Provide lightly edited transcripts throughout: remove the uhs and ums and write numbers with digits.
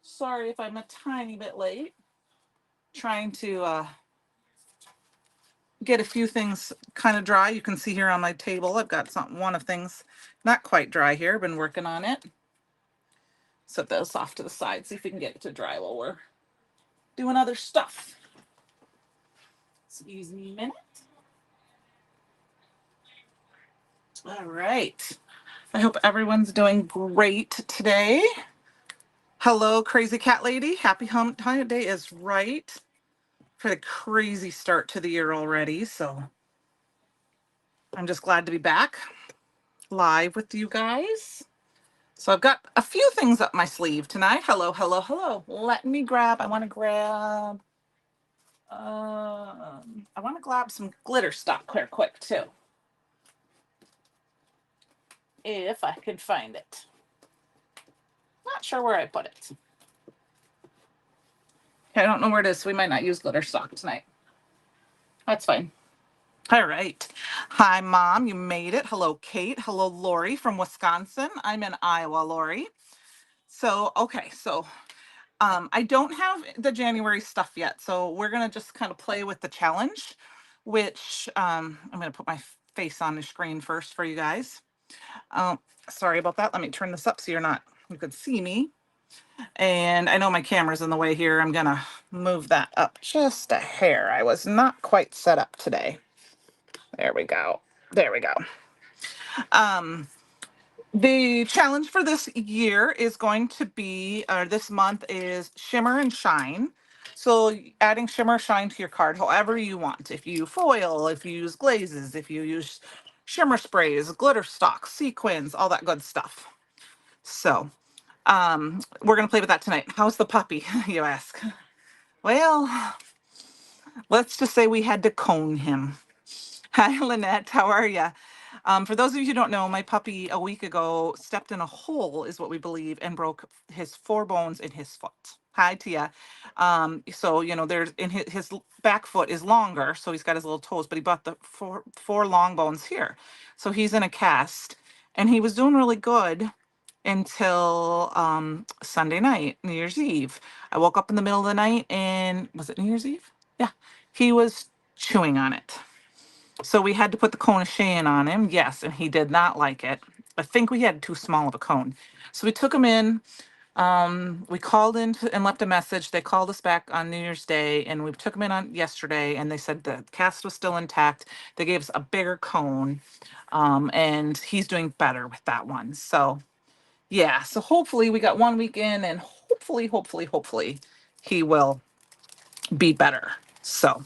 Sorry if I'm a tiny bit late. Trying to get a few things kind of dry. You can see here on my table, I've got one of things not quite dry here. Been working on it. Set those off to the side, see if we can get it to dry while we're doing other stuff. Excuse me a minute. All right. I hope everyone's doing great today. Hello, crazy cat lady. Happy hump day is right. Had a crazy start to the year already, so I'm just glad to be back live with you guys. So I've got a few things up my sleeve tonight. Hello, hello, hello. Let me grab, I want to grab some glitter stock here quick too. If I can find it. Not sure where I put it. I don't know where it is, so we might not use glitter stock tonight. That's fine. All right. Hi, Mom. You made it. Hello, Kate. Hello, Lori from Wisconsin. I'm in Iowa, Lori. So, okay. So, I don't have the January stuff yet. So, we're going to just kind of play with the challenge, which I'm going to put my face on the screen first for you guys. Sorry about that. Let me turn this up so you could see me. And I know my camera's in the way here. I'm going to move that up just a hair. I was not quite set up today. There we go. There we go. Um, the challenge for this year is going to be, or this month is shimmer and shine. So adding shimmer shine to your card however you want. If you foil, if you use glazes, if you use shimmer sprays, glitter stock, sequins, all that good stuff. So we're going to play with that tonight. How's the puppy, you ask? Well, let's just say we had to cone him. Hi, Lynette. How are you? For those of you who don't know, my puppy a week ago stepped in a hole, is what we believe, and broke his 4 bones in his foot. Hi, Tia. So there's in his back foot is longer, so he's got his little toes, but he brought the four long bones here. So he's in a cast, and he was doing really good until Sunday night, New Year's Eve. I woke up in the middle of the night, and was it New Year's Eve? Yeah, he was chewing on it. So we had to put the cone of Shane on him. Yes, and he did not like it. I think we had too small of a cone. So we took him in. We called in and left a message. They called us back on New Year's Day, and we took him in on yesterday, and they said the cast was still intact. They gave us a bigger cone, and he's doing better with that one. So yeah, so hopefully we got 1 week in, and hopefully he will be better. So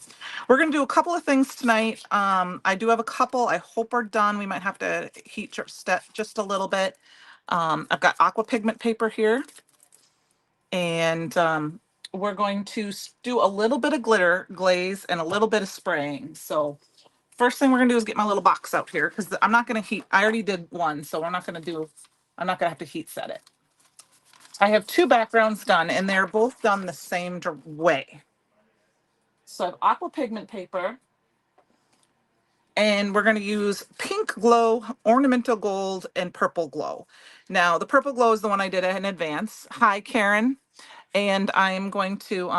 we're going to do a couple of things tonight. I do have a couple I hope are done. We might have to heat just a little bit. I've got aqua pigment paper here, and we're going to do a little bit of glitter glaze and a little bit of spraying. So first thing we're going to do is get my little box out here, because I'm not going to heat. I already did one, so I'm not going to have to heat set it. I have 2 backgrounds done, and they're both done the same way. So I have aqua pigment paper, and we're going to use pink glow, ornamental gold, and purple glow. Now the purple glow is the one I did in advance. Hi, Karen. And I'm going to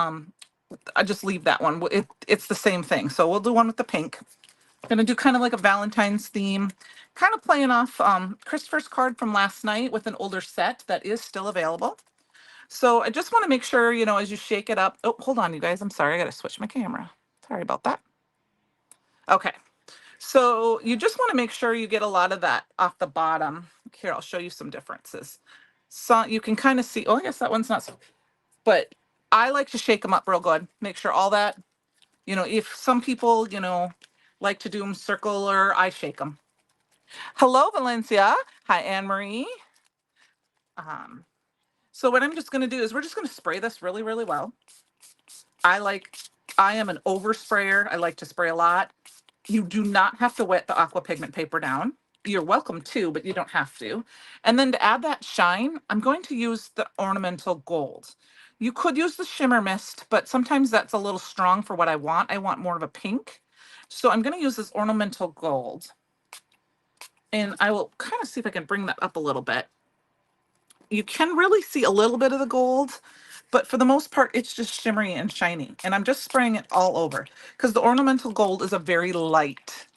I just leave that one. It's the same thing. So we'll do one with the pink. I'm going to do kind of like a Valentine's theme, kind of playing off Christopher's card from last night with an older set that is still available. So I just want to make sure, as you shake it up. Oh, hold on, you guys. I'm sorry. I got to switch my camera. Sorry about that. Okay. So you just want to make sure you get a lot of that off the bottom. Here, I'll show you some differences. So you can kind of see, oh, I guess that one's not so, but I like to shake them up real good. Make sure all that, if some people, like to do them circular, I shake them. Hello, Valencia. Hi, Anne Marie. So what I'm just going to do is we're just going to spray this really, really well. I am an oversprayer. I like to spray a lot. You do not have to wet the aqua pigment paper down. You're welcome to, but you don't have to. And then to add that shine, I'm going to use the ornamental gold. You could use the shimmer mist, but sometimes that's a little strong for what I want. I want more of a pink. So I'm going to use this ornamental gold. And I will kind of see if I can bring that up a little bit. You can really see a little bit of the gold, but for the most part, it's just shimmery and shiny. And I'm just spraying it all over because the ornamental gold is a very light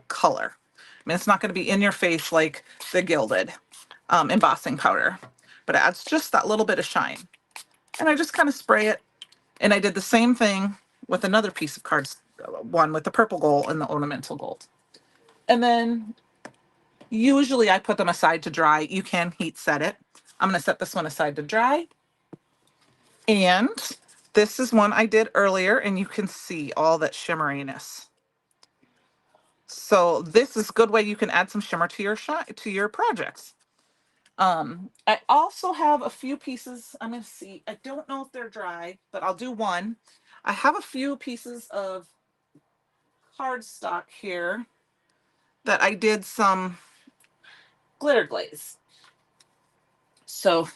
color. I mean, it's not going to be in your face like the gilded embossing powder, but it adds just that little bit of shine. And I just kind of spray it. And I did the same thing with another piece of cards, one with the purple gold and the ornamental gold. And then usually I put them aside to dry. You can heat set it. I'm going to set this one aside to dry. And this is one I did earlier, and you can see all that shimmeriness. So this is a good way you can add some shimmer to your projects. I also have a few pieces. I'm going to see. I don't know if they're dry, but I'll do one. I have a few pieces of cardstock here that I did some glitter glaze. So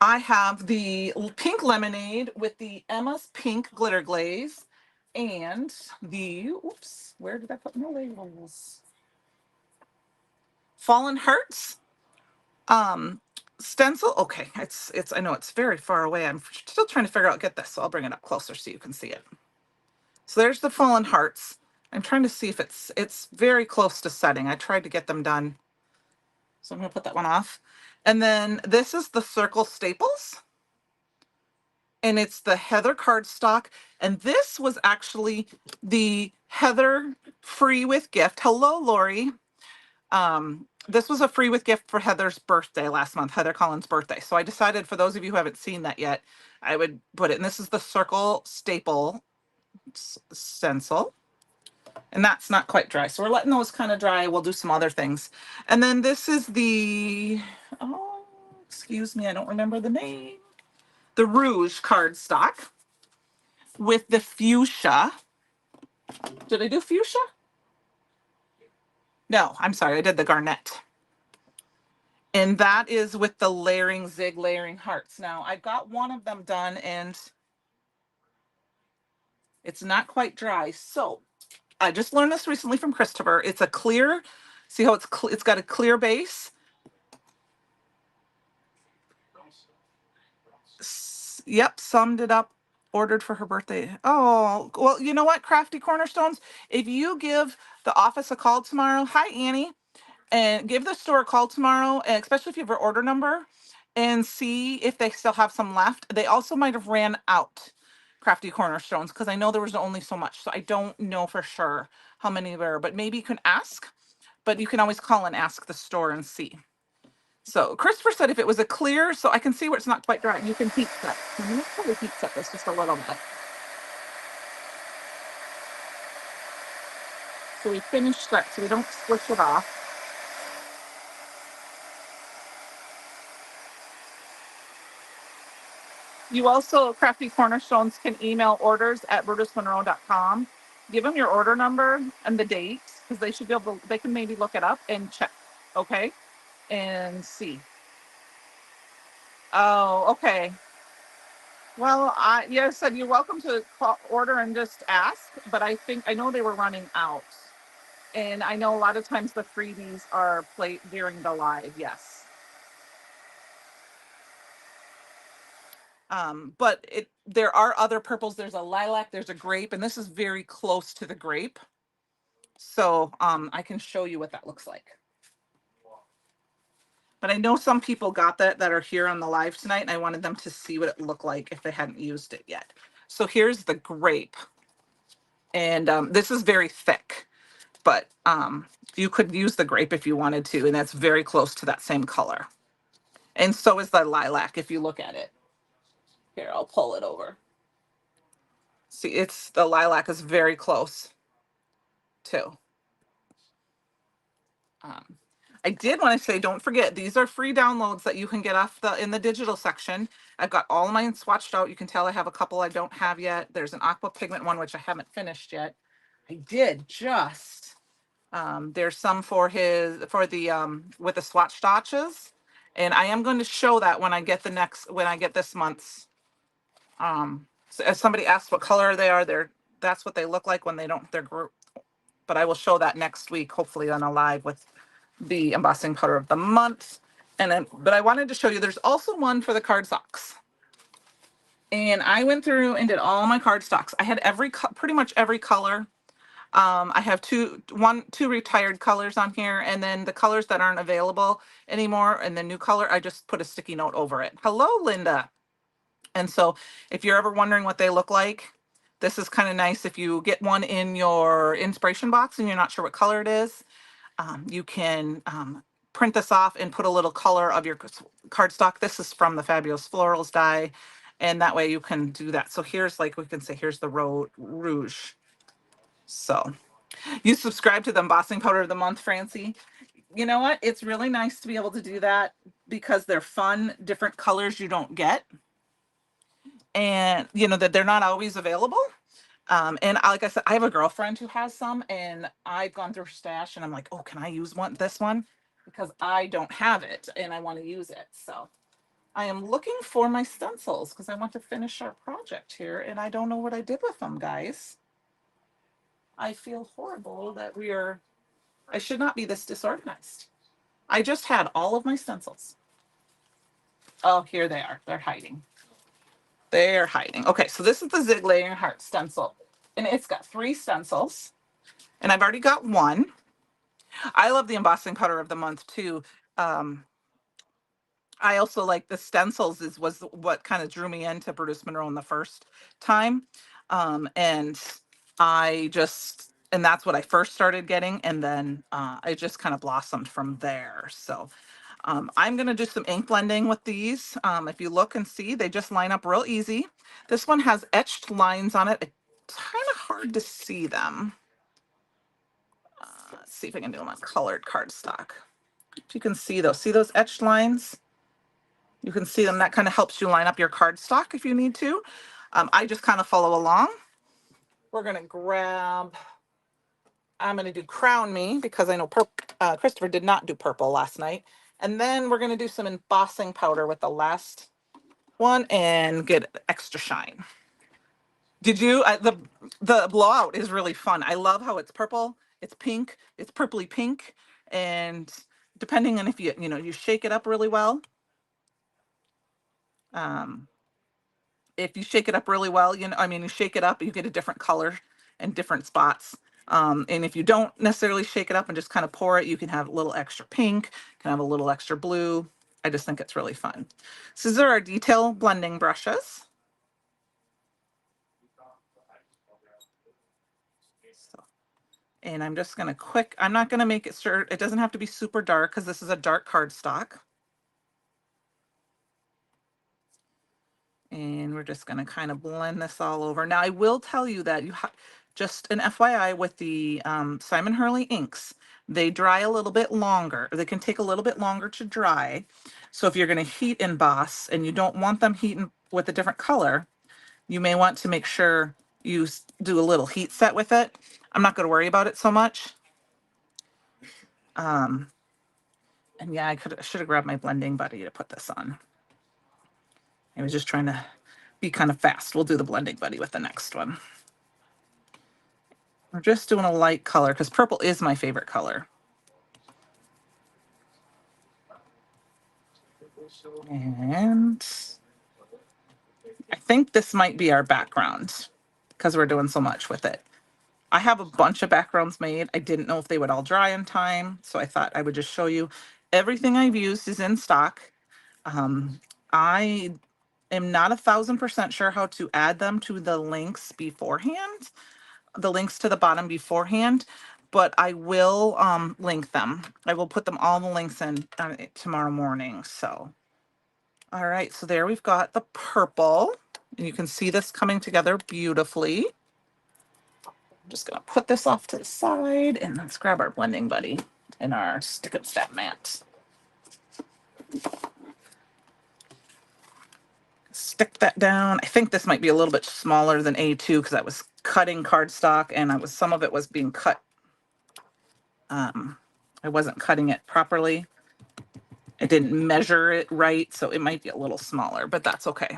I have the pink lemonade with the Emma's pink glitter glaze and the, oops, where did I put my labels? Fallen Hearts stencil. Okay, it's I know it's very far away. I'm still trying to figure out, get this, so I'll bring it up closer so you can see it. So there's the Fallen Hearts. I'm trying to see if it's very close to setting. I tried to get them done. So I'm going to put that one off. And then this is the Circle Staples. And it's the Heather cardstock. And this was actually the Heather free with gift. Hello, Lori. This was a free with gift for Heather's birthday last month, Heather Collins' birthday. So I decided, for those of you who haven't seen that yet, I would put it. And this is the Circle Staple stencil. And that's not quite dry. So we're letting those kind of dry. We'll do some other things. And then this is the, oh, excuse me, I don't remember the name. The Rouge cardstock with the fuchsia. Did I do fuchsia? No, I'm sorry. I did the garnet. And that is with the layering zig layering hearts. Now I've got one of them done and it's not quite dry. So I just learned this recently from Christopher. It's a clear, see how it's got a clear base. Yep, summed it up. Ordered for her birthday. Oh, well, you know what, Crafty Cornerstones? If you give the office a call tomorrow, hi, Annie, and give the store a call tomorrow, and especially if you have her order number, and see if they still have some left. They also might have ran out, Crafty Cornerstones, because I know there was only so much. So I don't know for sure how many there are, but maybe you can ask. But you can always call and ask the store and see. So Christopher said if it was a clear, so I can see where it's not quite dry, you can heat set. I'm going to probably heat set this just a little bit. So we finished that, so we don't squish it off. You also, Crafty Cornerstones, can email orders@brutusmonroe.com. Give them your order number and the date, because they should be able to, they can maybe look it up and check, okay? And see. Oh, okay. Well, yes, and you're welcome to call, order and just ask, but I know they were running out. And I know a lot of times the freebies are played during the live, yes. But there are other purples. There's a lilac, there's a grape, and this is very close to the grape. So I can show you what that looks like. But I know some people got that are here on the live tonight, and I wanted them to see what it looked like if they hadn't used it yet. So here's the grape. And this is very thick, but you could use the grape if you wanted to, and that's very close to that same color. And so is the lilac if you look at it. Here, I'll pull it over. See, it's the lilac is very close too. I did want to say, don't forget, these are free downloads that you can get off in the digital section. I've got all mine swatched out. You can tell I have a couple I don't have yet. There's an aqua pigment one, which I haven't finished yet. I did just, there's some for the, with the swatch swatches. And I am going to show that when I get this month's, so as somebody asked what color they are, that's what they look like when they're grouped. But I will show that next week, hopefully on a live with the embossing powder of the month. And then, but I wanted to show you, there's also one for the card socks. And I went through and did all my cardstocks. I had pretty much every color. I have two retired colors on here, and then the colors that aren't available anymore, and the new color, I just put a sticky note over it. Hello, Linda. And so if you're ever wondering what they look like, this is kind of nice. If you get one in your inspiration box and you're not sure what color it is, you can print this off and put a little color of your cardstock. This is from the Fabulous Florals die, and that way you can do that. So here's, like, we can say, here's the Rouge. So you subscribe to the embossing powder of the month, Francie. You know what? It's really nice to be able to do that because they're fun, different colors you don't get. And you know that they're not always available. And like I said, I have a girlfriend who has some, and I've gone through her stash, and I'm like, oh, can I use this one? Because I don't have it, and I want to use it. So I am looking for my stencils because I want to finish our project here, and I don't know what I did with them, guys. I feel horrible that I should not be this disorganized. I just had all of my stencils. Oh, here they are. They're hiding. They're hiding. Okay, so this is the Zig Layering Heart stencil, and it's got 3 stencils, and I've already got one. I love the embossing powder of the month too. Um, I also like the stencils was what kind of drew me into Bruce Monroe in the first time. And and that's what I first started getting. And then I just kind of blossomed from there. So I'm going to do some ink blending with these. If you look and see, they just line up real easy. This one has etched lines on it. It's kind of hard to see them. Let's see if I can do them on colored cardstock. If you can see those etched lines? You can see them. That kind of helps you line up your cardstock if you need to. I just kind of follow along. We're going to I'm going to do Crown Me because I know Christopher did not do purple last night. And then we're going to do some embossing powder with the last one and get extra shine. Did you? The blowout is really fun. I love how it's purple, it's pink, it's purpley pink, and depending on if you shake it up really well. If you shake it up really well, you shake it up, you get a different color and different spots. And if you don't necessarily shake it up and just kind of pour it, you can have a little extra pink, can have a little extra blue. I just think it's really fun. So these are our detail blending brushes. And I'm just going to I'm not going to make it sure, it doesn't have to be super dark because this is a dark cardstock. And we're just going to kind of blend this all over. Now I will tell you that just an FYI with the Simon Hurley inks, they dry a little bit longer. They can take a little bit longer to dry. So if you're going to heat emboss and you don't want them heating with a different color, you may want to make sure you do a little heat set with it. I'm not going to worry about it so much. And yeah, I should have grabbed my blending buddy to put this on. I was just trying to be kind of fast. We'll do the blending buddy with the next one. We're just doing a light color because purple is my favorite color. And I think this might be our background because we're doing so much with it. I have a bunch of backgrounds made. I didn't know if they would all dry in time, so I thought I would just show you. Everything I've used is in stock. I am not 1,000% sure how to add them to the links beforehand, the links to the bottom beforehand, but I will link them. I will put them all the links in tomorrow morning. So, all right, so there we've got the purple, and you can see this coming together beautifully. I'm just gonna put this off to the side, and let's grab our blending buddy and our stick and stab mat. Stick that down. I think this might be a little bit smaller than A2 because I was cutting cardstock and some of it was being cut. I wasn't cutting it properly. I didn't measure it right, so it might be a little smaller, but that's okay.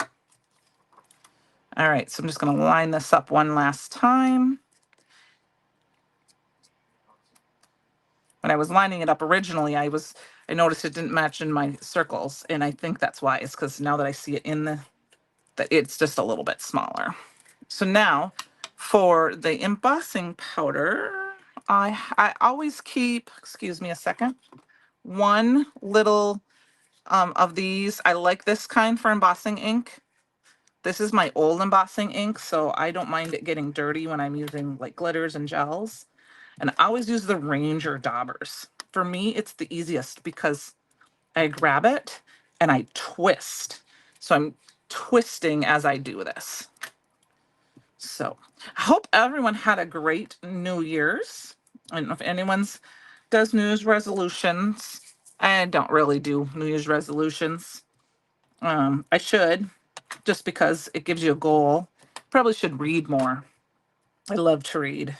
All right, so I'm just going to line this up one last time. When I was lining it up originally, I noticed it didn't match in my circles, and I think that's why. It's because now that I see it in the that it's just a little bit smaller. So now for the embossing powder, I always keep, excuse me a second, one little of these. I like this kind for embossing ink. This is my old embossing ink, so I don't mind it getting dirty when I'm using like glitters and gels. And I always use the Ranger daubers. For me, it's the easiest because I grab it and I twist. So I'm twisting as I do this. So I hope everyone had a great New Year's. I don't know if anyone's does New Year's resolutions. I don't really do New Year's resolutions. I should, just because it gives you a goal. Probably should read more. I love to read,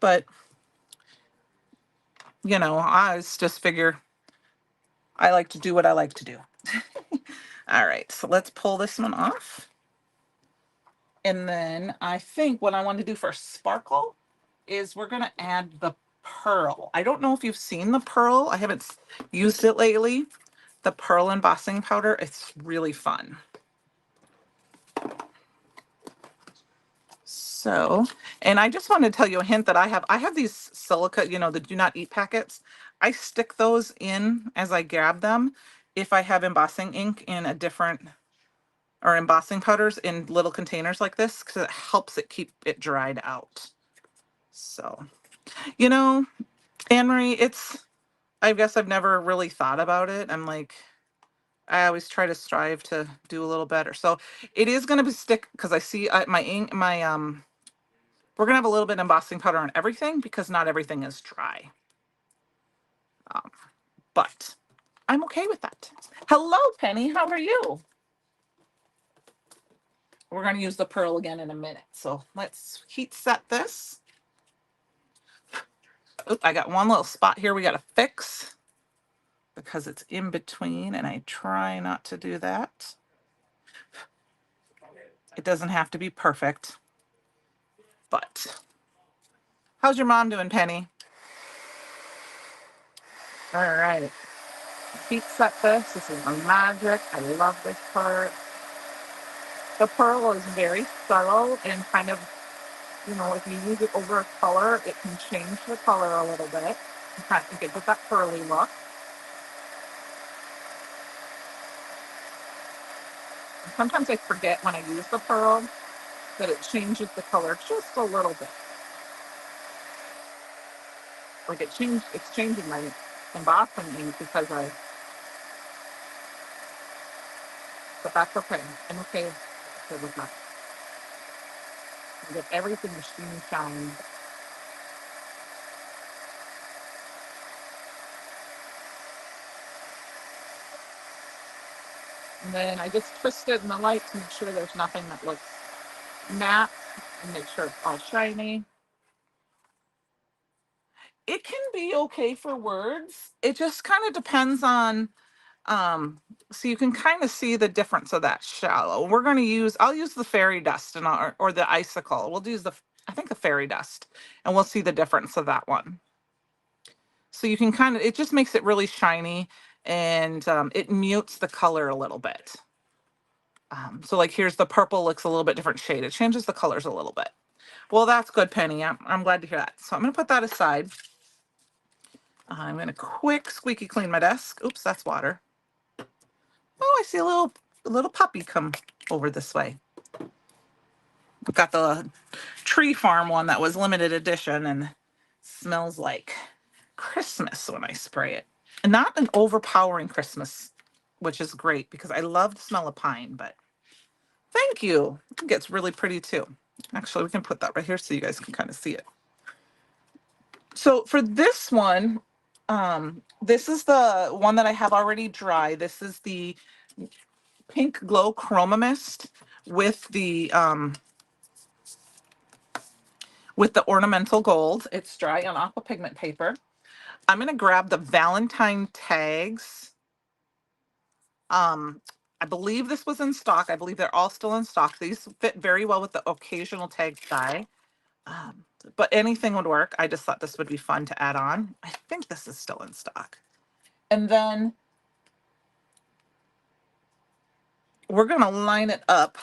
but you know, I just figure I like to do what I like to do. All right, so let's pull this one off. And then I think what I want to do for sparkle is we're going to add the pearl. I don't know if you've seen the pearl. I haven't used it lately. The pearl embossing powder. It's really fun. So, and I just want to tell you a hint that I have these silica, you know, the do not eat packets. I stick those in as I grab them if I have embossing ink in a different, or embossing powders in little containers like this, because it helps it keep it dried out. So, you know, Anne Marie, I guess I've never really thought about it. I'm like, I always try to strive to do a little better. So it is going to be stick, because I see my ink, we're going to have a little bit of embossing powder on everything because not everything is dry. But I'm okay with that. Hello, Penny. How are you? We're going to use the pearl again in a minute. So let's heat set this. Oop, I got one little spot here we got to fix because it's in between, and I try not to do that. It doesn't have to be perfect, but how's your mom doing, Penny? All right. Heat set this. This is my magic. I love this part. The pearl is very subtle and kind of, you know, if you use it over a color, it can change the color a little bit. You kind of get that pearly look. And sometimes I forget when I use the pearl that it changes the color just a little bit. Like it's changing my embossing ink because but that's okay. I'm okay with that. I get everything shiny shine. And then I just twist it in the light to make sure there's nothing that looks matte and make sure it's all shiny. It can be okay for words. It just kind of depends on, um, so you can kind of see the difference of that shallow. I'll use the fairy dust or the icicle. We'll use I think the fairy dust, and we'll see the difference of that one. So you can it just makes it really shiny, and it mutes the color a little bit. So like here's the purple, looks a little bit different shade. It changes the colors a little bit. Well, that's good, Penny. I'm glad to hear that. So I'm going to put that aside. I'm going to quick squeaky clean my desk. Oops, that's water. Oh, I see a little puppy come over this way. I've got the tree farm one that was limited edition and smells like Christmas when I spray it. And not an overpowering Christmas, which is great because I love the smell of pine, but thank you. It gets really pretty too. Actually, we can put that right here so you guys can kind of see it. So for this one, this is the one that I have already dry. This is the Pink Glow Chroma Mist with the ornamental gold. It's dry on aqua pigment paper. I'm going to grab the Valentine tags. I believe this was in stock. I believe they're all still in stock. These fit very well with the occasional tag die. But anything would work. I just thought this would be fun to add on. I think this is still in stock. And then we're going to line it up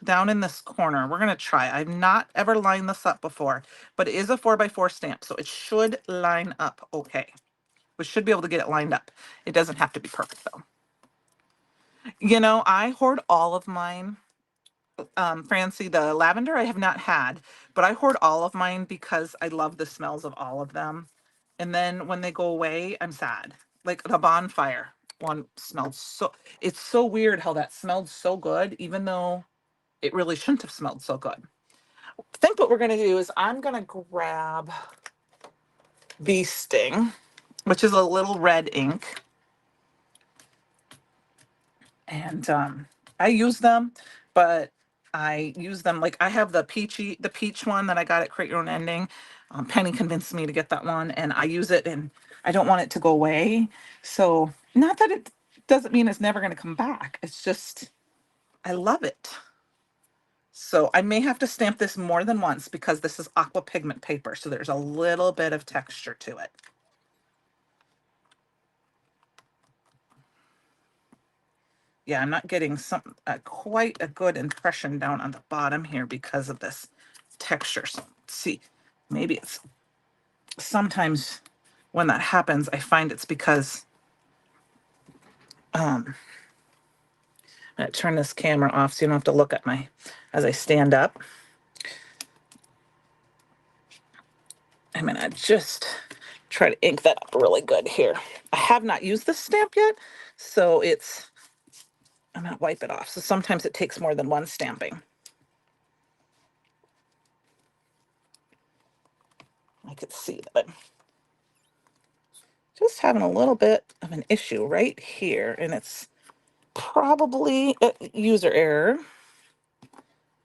down in this corner. We're going to try. I've not ever lined this up before, but it is a 4x4 stamp, so it should line up okay. We should be able to get it lined up. It doesn't have to be perfect though. You know, I hoard all of mine. Francie, the lavender I have not had, but I hoard all of mine because I love the smells of all of them. And then when they go away, I'm sad. Like the bonfire one smelled so, it's so weird how that smelled so good, even though it really shouldn't have smelled so good. I think what we're going to do is I'm going to grab Bee Sting, which is a little red ink. And I use them, but I use them like I have the peach one that I got at Create Your Own Ending. Penny convinced me to get that one, and I use it, and I don't want it to go away. So not that it doesn't mean it's never going to come back. It's just I love it. So I may have to stamp this more than once because this is aqua pigment paper, so there's a little bit of texture to it. Yeah, I'm not getting quite a good impression down on the bottom here because of this texture. So let's see, maybe it's sometimes when that happens, I find it's because I'm gonna turn this camera off so you don't have to look at my as I stand up. I'm gonna just try to ink that up really good here. I have not used this stamp yet, so I'm gonna wipe it off. So sometimes it takes more than one stamping. I could see that I'm just having a little bit of an issue right here, and it's probably a user error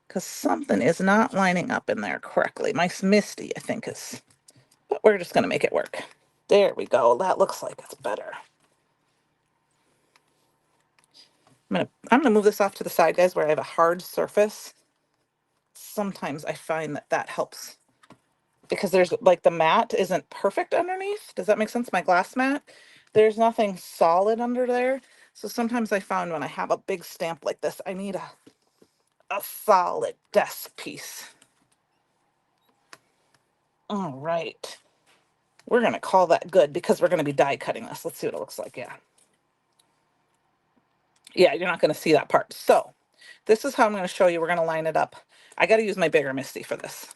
because something is not lining up in there correctly. My Misty, I think, is, but we're just gonna make it work. There we go. That looks like it's better. I'm gonna move this off to the side, guys, where I have a hard surface. Sometimes I find that that helps because there's like the mat isn't perfect underneath. Does that make sense? My glass mat, there's nothing solid under there. So sometimes I found when I have a big stamp like this, I need a solid desk piece. All right. We're going to call that good because we're going to be die cutting this. Let's see what it looks like. Yeah. Yeah, you're not going to see that part. So this is how I'm going to show you. We're going to line it up. I got to use my bigger Misty for this.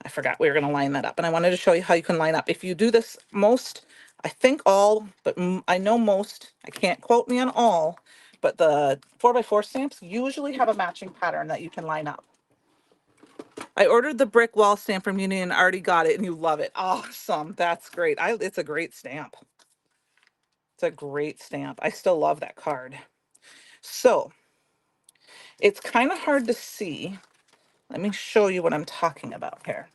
I forgot we were going to line that up. And I wanted to show you how you can line up. If you do this I think all, but I know most, I can't quote me on all, but the 4x4 stamps usually have a matching pattern that you can line up. I ordered the brick wall stamp from Union and already got it, and you love it. Awesome. That's great. It's a great stamp. It's a great stamp. I still love that card. So it's kind of hard to see. Let me show you what I'm talking about here.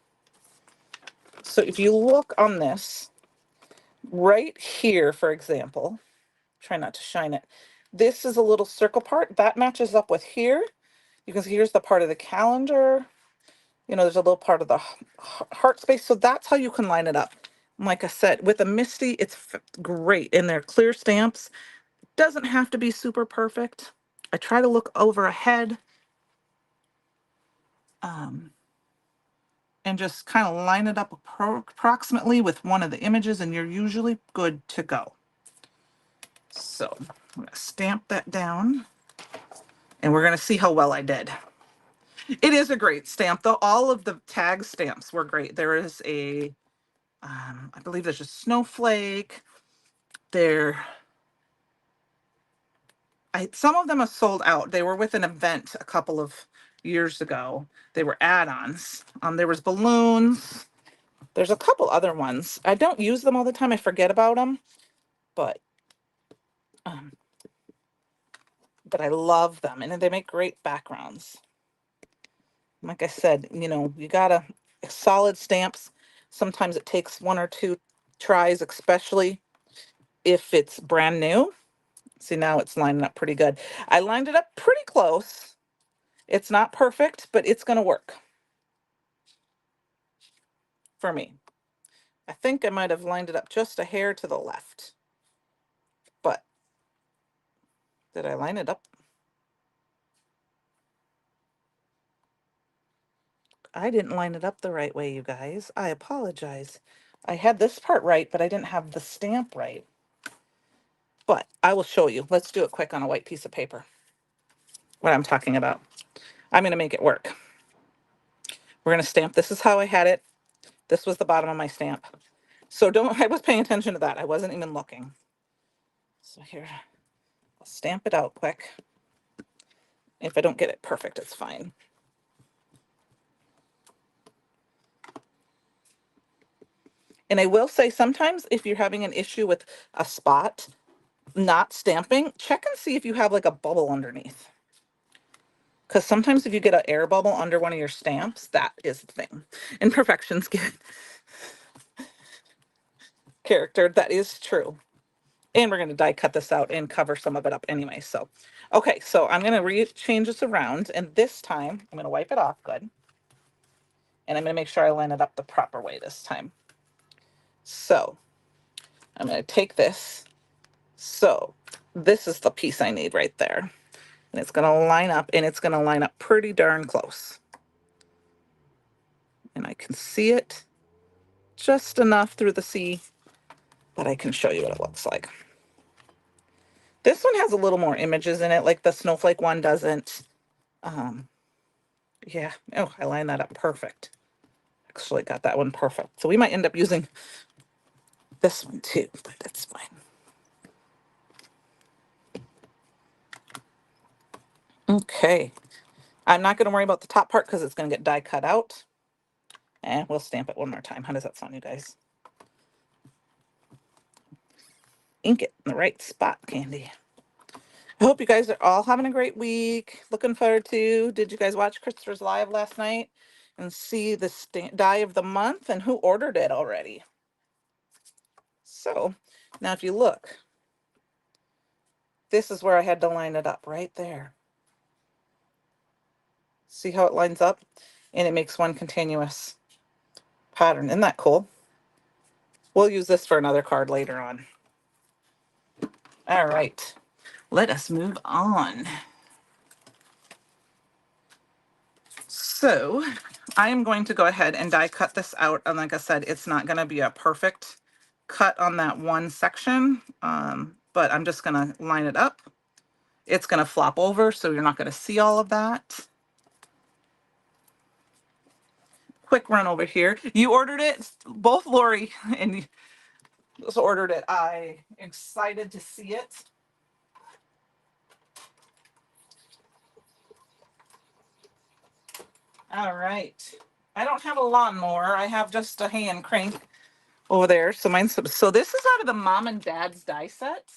So if you look on this, right here, for example, try not to shine it. This is a little circle part that matches up with here. You can see here's the part of the calendar. You know, there's a little part of the heart space. So that's how you can line it up. Like I said, with a Misty, it's great. And they're clear stamps. Doesn't have to be super perfect. I try to look over ahead and just kind of line it up approximately with one of the images, and you're usually good to go. So I'm going to stamp that down, and we're going to see how well I did. It is a great stamp, though. All of the tag stamps were great. There is I believe there's a snowflake. Some of them are sold out. They were with an event a couple of years ago. They were add-ons. There was balloons. There's a couple other ones. I don't use them all the time. I forget about them, but I love them, and they make great backgrounds. Like I said, you know, you gotta solid stamps. Sometimes it takes one or two tries, especially if it's brand new. See, now it's lining up pretty good. I lined it up pretty close. It's not perfect, but it's going to work for me. I think I might have lined it up just a hair to the left, but did I line it up? I didn't line it up the right way, you guys. I apologize. I had this part right, but I didn't have the stamp right. But I will show you. Let's do it quick on a white piece of paper. What I'm talking about. I'm going to make it work. We're going to stamp. This is how I had it. This was the bottom of my stamp. So I was paying attention to that. I wasn't even looking. So here, I'll stamp it out quick. If I don't get it perfect, it's fine. And I will say sometimes if you're having an issue with a spot not stamping, check and see if you have like a bubble underneath. Because sometimes if you get an air bubble under one of your stamps, that is the thing. Imperfections get character. That is true. And we're going to die cut this out and cover some of it up anyway. So, okay, so I'm going to change this around. And this time I'm going to wipe it off good. And I'm going to make sure I line it up the proper way this time. So I'm going to take this. So this is the piece I need right there. And it's going to line up, and it's going to line up pretty darn close. And I can see it just enough through the C that I can show you what it looks like. This one has a little more images in it, like the snowflake one doesn't. Yeah, oh, I lined that up perfect. Actually got that one perfect. So we might end up using this one too, but that's fine. Okay, I'm not going to worry about the top part because it's going to get die cut out. And we'll stamp it one more time. How does that sound, you guys? Ink it in the right spot, Candy. I hope you guys are all having a great week. Looking forward to, did you guys watch Christopher's Live last night and see the die of the month and who ordered it already? So now if you look, this is where I had to line it up right there. See how it lines up? And it makes one continuous pattern. Isn't that cool? We'll use this for another card later on. All right, let us move on. So I am going to go ahead and die cut this out. And like I said, it's not going to be a perfect cut on that one section, but I'm just going to line it up. It's going to flop over, so you're not going to see all of that. Quick run over here. You ordered it, both Lori and you ordered it. I'm excited to see it. All right. I don't have a lawnmower. I have just a hand crank over there. So so this is out of the Mom and Dad's die set.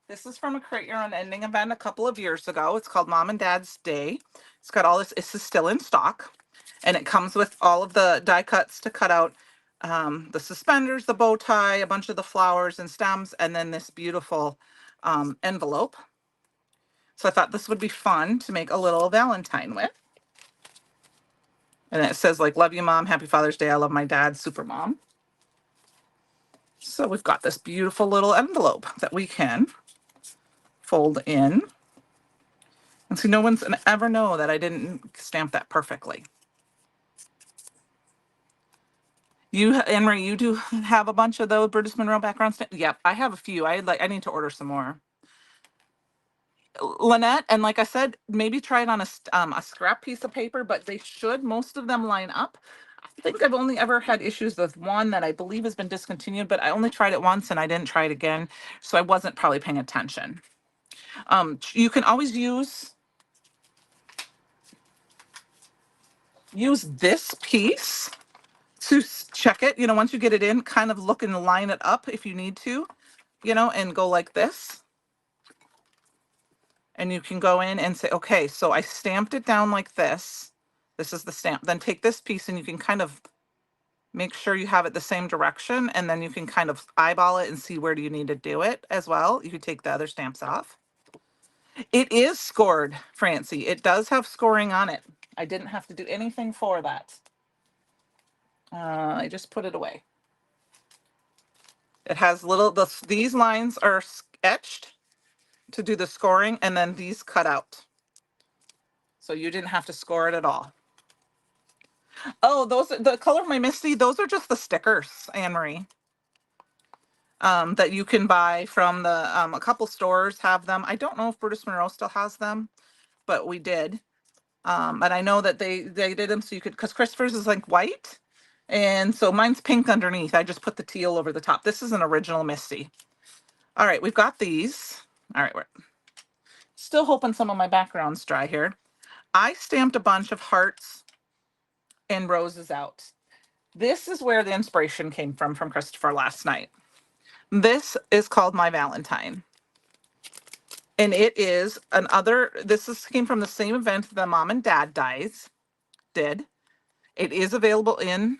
This is from a Create Your Own Ending event a couple of years ago. It's called Mom and Dad's Day. It's got all this. This is still in stock. And it comes with all of the die cuts to cut out the suspenders, the bow tie, a bunch of the flowers and stems, and then this beautiful envelope. So I thought this would be fun to make a little Valentine with. And it says like, love you, Mom. Happy Father's Day. I love my dad, Super Mom. So we've got this beautiful little envelope that we can fold in. And so no one's gonna ever know that I didn't stamp that perfectly. You, Anne-Marie, you do have a bunch of those Brutus Monroe background stamps? Yep, I have a few. I need to order some more. Lynette, and like I said, maybe try it on a scrap piece of paper, but they should, most of them line up. I think I've only ever had issues with one that I believe has been discontinued, but I only tried it once and I didn't try it again. So I wasn't probably paying attention. You can always use this piece to check it. Once you get it in, kind of look and line it up if you need to, and go like this. And you can go in and say, okay, so I stamped it down like this. This is the stamp. Then take this piece and you can kind of make sure you have it the same direction, and then you can kind of eyeball it and see where do you need to do it as well. You could take the other stamps off. It is scored, Francie. It does have scoring on it. I didn't have to do anything for that. I just put it away. It has these lines are etched to do the scoring, and then these cut out. So you didn't have to score it at all. Oh, those are the color of my Misty. Those are just the stickers, Anne Marie. That you can buy from the a couple stores have them. I don't know if Brutus Monroe still has them, but we did. And I know that they did them so you could, because Christopher's is like white, and so mine's pink underneath. I just put the teal over the top. This is an original Misty. All right, we've got these. All right, we're still hoping some of my background's dry here. I stamped a bunch of hearts and roses out. This is where the inspiration came from Christopher last night. This is called My Valentine. And it is came from the same event that Mom and Dad did. It is available in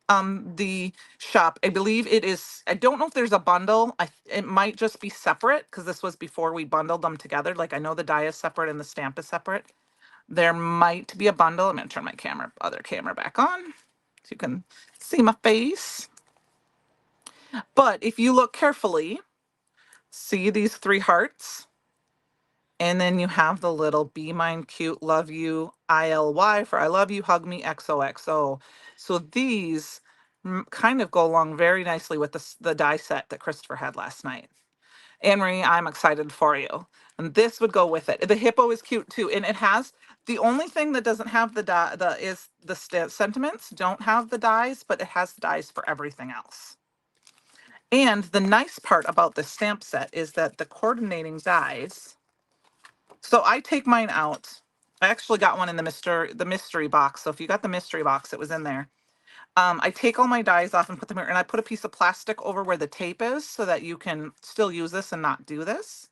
the shop. I believe it is. I don't know if there's a bundle. It might just be separate because this was before we bundled them together. Like I know the die is separate and the stamp is separate. There might be a bundle. I'm going to turn my other camera back on so you can see my face. But if you look carefully, see these 3 hearts? And then you have the little be mine cute, love you, ILY for I love you, hug me, XOXO. So these kind of go along very nicely with the die set that Christopher had last night. Anne Marie, I'm excited for you. And this would go with it. The hippo is cute too. And it has, the only thing that doesn't have the die, is the sentiments don't have the dies, but it has dies for everything else. And the nice part about this stamp set is that the coordinating dies. So I take mine out. I actually got one in the mystery box. So if you got the mystery box, it was in there. I take all my dies off and put them here, and I put a piece of plastic over where the tape is so that you can still use this and not do this.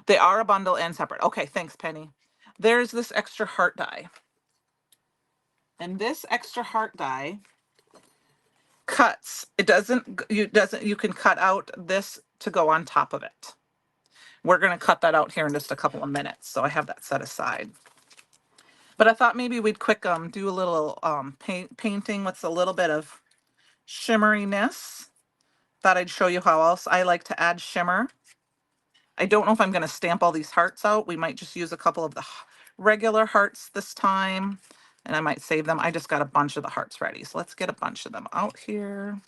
They are a bundle and separate. Okay, thanks, Penny. There's this extra heart die. And this extra heart die cuts. You can cut out this to go on top of it. We're going to cut that out here in just a couple of minutes. So I have that set aside. But I thought maybe we'd quick do a little painting with a little bit of shimmeriness. Thought I'd show you how else I like to add shimmer. I don't know if I'm going to stamp all these hearts out. We might just use a couple of the regular hearts this time, and I might save them. I just got a bunch of the hearts ready. So let's get a bunch of them out here.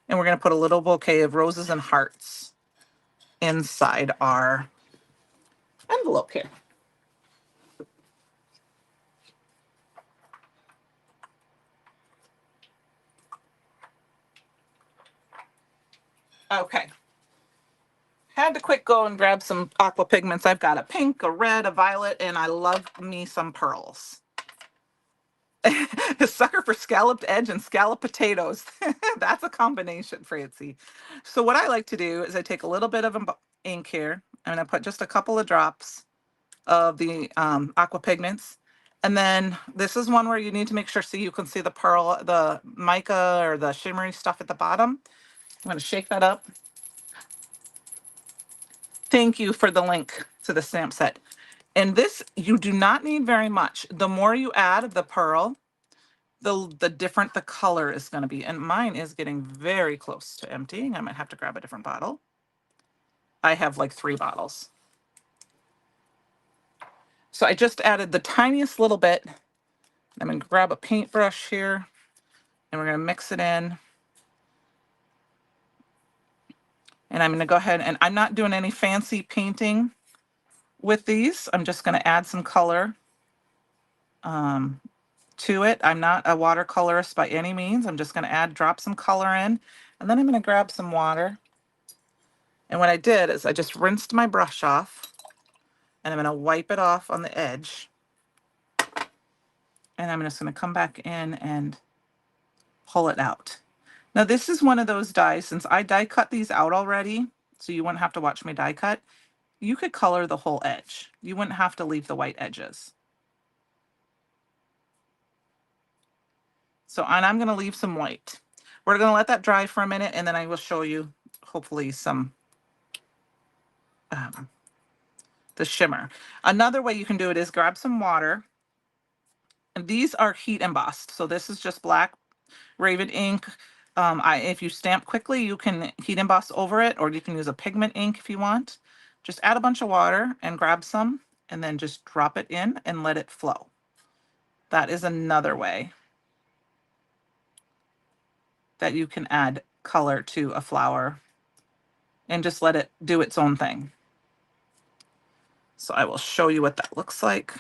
And we're going to put a little bouquet of roses and hearts inside our envelope here. Okay. Had to quick go and grab some aqua pigments. I've got a pink, a red, a violet, and I love me some pearls. A sucker for scalloped edge and scalloped potatoes. That's a combination, Francie. So what I like to do is I take a little bit of ink here. I'm going to put just a couple of drops of the aqua pigments. And then this is one where you need to make sure so you can see the pearl, the mica or the shimmery stuff at the bottom. I'm going to shake that up. Thank you for the link to the stamp set. And this, you do not need very much. The more you add of the pearl, the different the color is going to be. And mine is getting very close to emptying. I might have to grab a different bottle. I have like 3 bottles. So I just added the tiniest little bit. I'm going to grab a paintbrush here and we're going to mix it in. And I'm going to go ahead and I'm not doing any fancy painting with these. I'm just going to add some color to it. I'm not a watercolorist by any means. I'm just going to drop some color in, and then I'm going to grab some water. And what I did is I just rinsed my brush off, and I'm going to wipe it off on the edge. And I'm just going to come back in and pull it out. Now this is one of those dies, since I die cut these out already, so you wouldn't have to watch me die cut. You could color the whole edge. You wouldn't have to leave the white edges. So, and I'm going to leave some white. We're going to let that dry for a minute, and then I will show you hopefully some the shimmer. Another way you can do it is grab some water. And these are heat embossed. So this is just black Raven ink. If you stamp quickly, you can heat emboss over it, or you can use a pigment ink if you want. Just add a bunch of water and grab some, and then just drop it in and let it flow. That is another way that you can add color to a flower and just let it do its own thing. So I will show you what that looks like.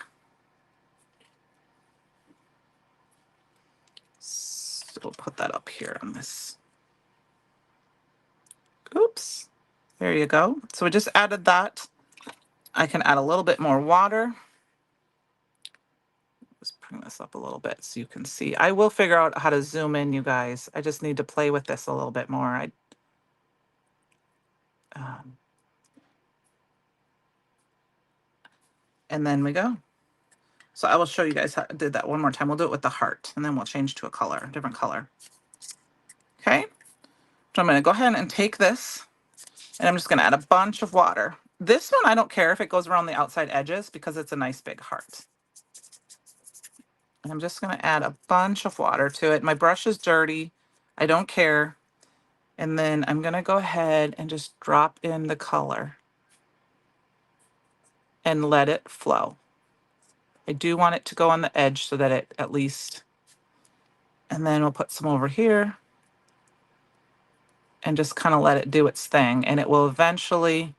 So we'll put that up here on this. Oops. There you go. So we just added that. I can add a little bit more water. Just bring this up a little bit so you can see. I will figure out how to zoom in, you guys. I just need to play with this a little bit more. And then we go. So I will show you guys how I did that one more time. We'll do it with the heart, and then we'll change to a color, different color. Okay. So I'm going to go ahead and take this, and I'm just going to add a bunch of water. This one, I don't care if it goes around the outside edges because it's a nice big heart. And I'm just going to add a bunch of water to it. My brush is dirty. I don't care. And then I'm going to go ahead and just drop in the color and let it flow. I do want it to go on the edge so that it at least, and then we'll put some over here and just kind of let it do its thing. And it will eventually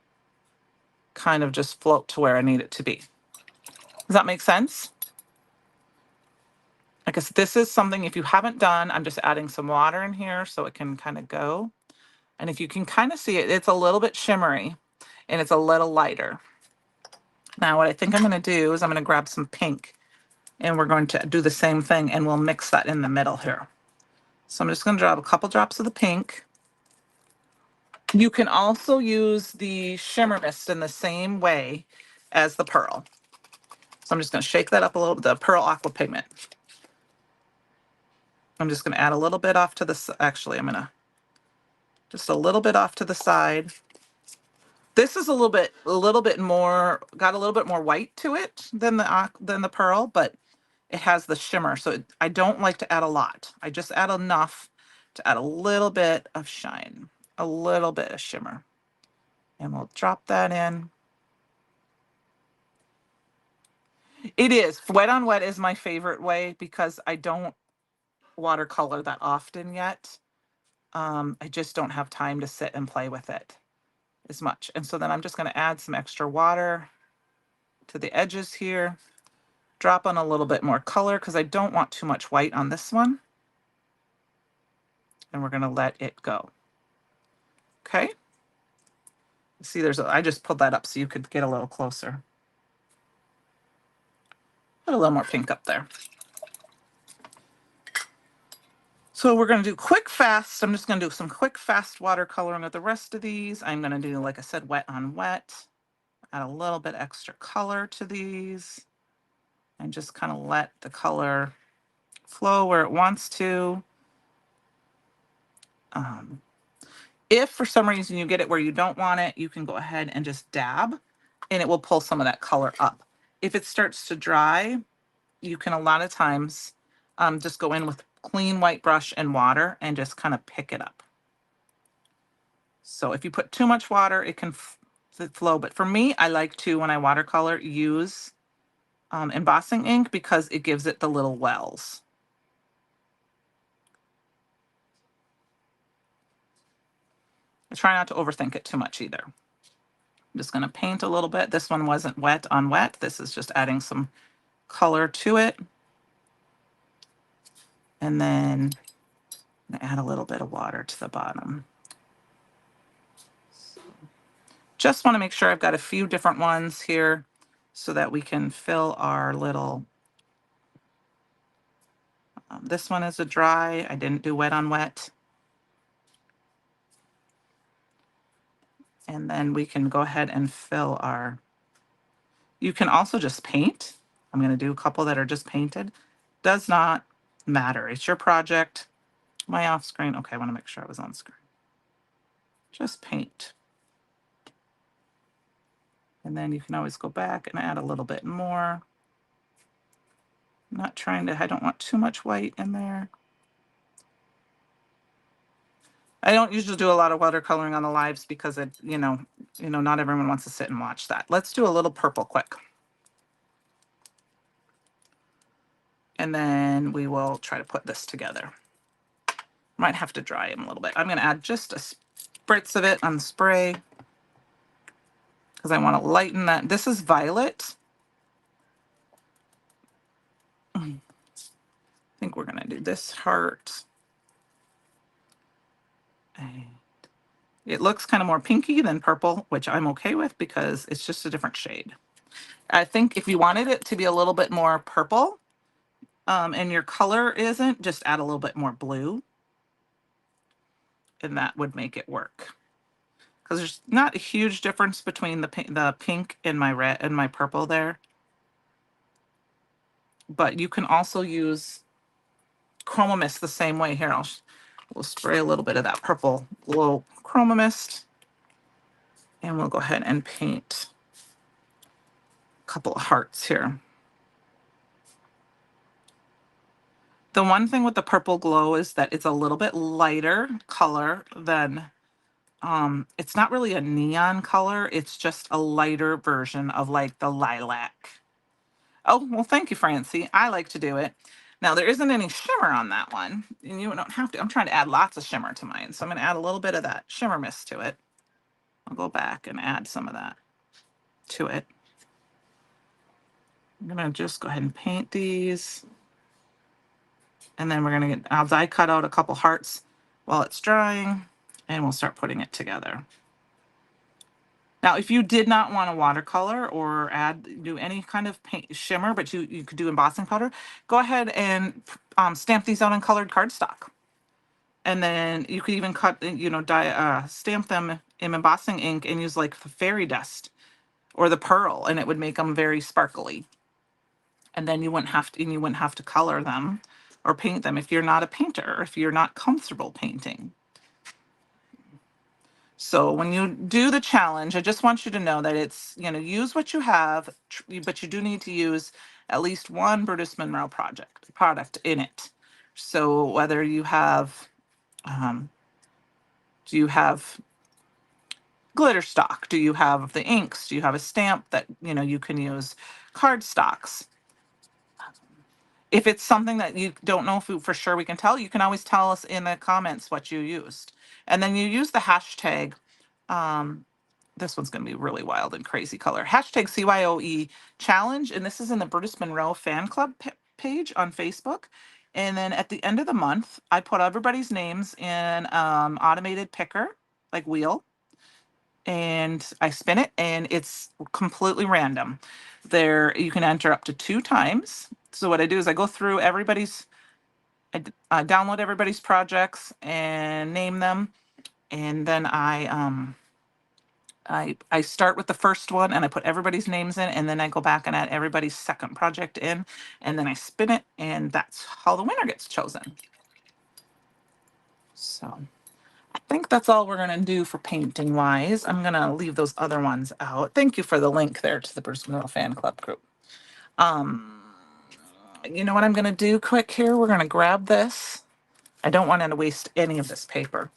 kind of just float to where I need it to be. Does that make sense? I guess this is something, if you haven't done, I'm just adding some water in here so it can kind of go. And if you can kind of see it, it's a little bit shimmery and it's a little lighter. Now what I think I'm going to do is I'm going to grab some pink and we're going to do the same thing and we'll mix that in the middle here. So I'm just going to drop a couple drops of the pink. You can also use the shimmer mist in the same way as the pearl. So I'm just going to shake that up a little bit, the pearl aqua pigment. I'm just going to add a little bit off to the, actually I'm going to just a little bit off to the side. This is a little bit more, got a little bit more white to it than the pearl, but it has the shimmer. So I don't like to add a lot. I just add enough to add a little bit of shine, a little bit of shimmer. And we'll drop that in. It is. Wet on wet is my favorite way because I don't watercolor that often yet. I just don't have time to sit and play with it as much. And so then I'm just going to add some extra water to the edges here. Drop on a little bit more color because I don't want too much white on this one. And we're going to let it go. Okay. See, I just pulled that up so you could get a little closer. Put a little more pink up there. So we're going to do quick, fast. I'm just going to do some quick, fast watercoloring with the rest of these. I'm going to do, like I said, wet on wet. Add a little bit extra color to these. And just kind of let the color flow where it wants to. If for some reason you get it where you don't want it, you can go ahead and just dab and it will pull some of that color up. If it starts to dry, you can a lot of times just go in with clean white brush and water and just kind of pick it up. So if you put too much water, it can flow. But for me, I like to, when I watercolor, use embossing ink because it gives it the little wells. I try not to overthink it too much either. I'm just going to paint a little bit. This one wasn't wet on wet. This is just adding some color to it. And then I'm going to add a little bit of water to the bottom. Just want to make sure I've got a few different ones here so that we can fill our little, this one is a dry. I didn't do wet on wet. And then we can go ahead and fill our, you can also just paint. I'm going to do a couple that are just painted. Does not matter. It's your project. Am I off screen? Okay, I want to make sure I was on screen. Just paint. And then you can always go back and add a little bit more. I'm not trying to, I don't want too much white in there. I don't usually do a lot of watercoloring on the lives because it, not everyone wants to sit and watch that. Let's do a little purple quick. And then we will try to put this together. Might have to dry him a little bit. I'm going to add just a spritz of it on spray because I want to lighten that. This is violet. I think we're going to do this heart. It looks kind of more pinky than purple, which I'm okay with because it's just a different shade. I think if you wanted it to be a little bit more purple, and your color isn't, just add a little bit more blue, and that would make it work. Because there's not a huge difference between the pink and my red and my purple there. But you can also use chroma mist the same way. Here, we'll spray a little bit of that purple glow chroma mist, and we'll go ahead and paint a couple of hearts here. The one thing with the purple glow is that it's a little bit lighter color than, it's not really a neon color. It's just a lighter version of like the lilac. Oh, well, thank you, Francie. I like to do it. Now, there isn't any shimmer on that one, and you don't have to. I'm trying to add lots of shimmer to mine, so I'm going to add a little bit of that shimmer mist to it. I'll go back and add some of that to it. I'm going to just go ahead and paint these. And then we're going to I'll die cut out a couple hearts while it's drying, and we'll start putting it together. Now, if you did not want a watercolor or do any kind of paint shimmer, but you could do embossing powder, go ahead and stamp these out on colored cardstock. And then you could even cut, stamp them in embossing ink and use like the fairy dust or the pearl, and it would make them very sparkly. And then you wouldn't have to color them or paint them if you're not a painter, or if you're not comfortable painting. So when you do the challenge, I just want you to know that it's, use what you have, but you do need to use at least one Brutus Monroe product in it. So whether you have, do you have glitter stock? Do you have the inks? Do you have a stamp that, you can use? Cardstocks. If it's something that you don't know if for sure we can tell, you can always tell us in the comments what you used. And then you use the hashtag, this one's going to be really wild and crazy color, hashtag CYOE challenge. And this is in the Brutus Monroe fan club page on Facebook. And then at the end of the month, I put everybody's names in automated picker, like wheel, and I spin it, and it's completely random. There, you can enter up to 2 times. So what I do is I go through I download everybody's projects and name them, and then I start with the first one and I put everybody's names in, and then I go back and add everybody's second project in, and then I spin it, and that's how the winner gets chosen. So I think that's all we're going to do for painting wise. I'm going to leave those other ones out. Thank you for the link there to the Brutus Monroe fan club group. You know what I'm going to do quick here? We're going to grab this. I don't want to waste any of this paper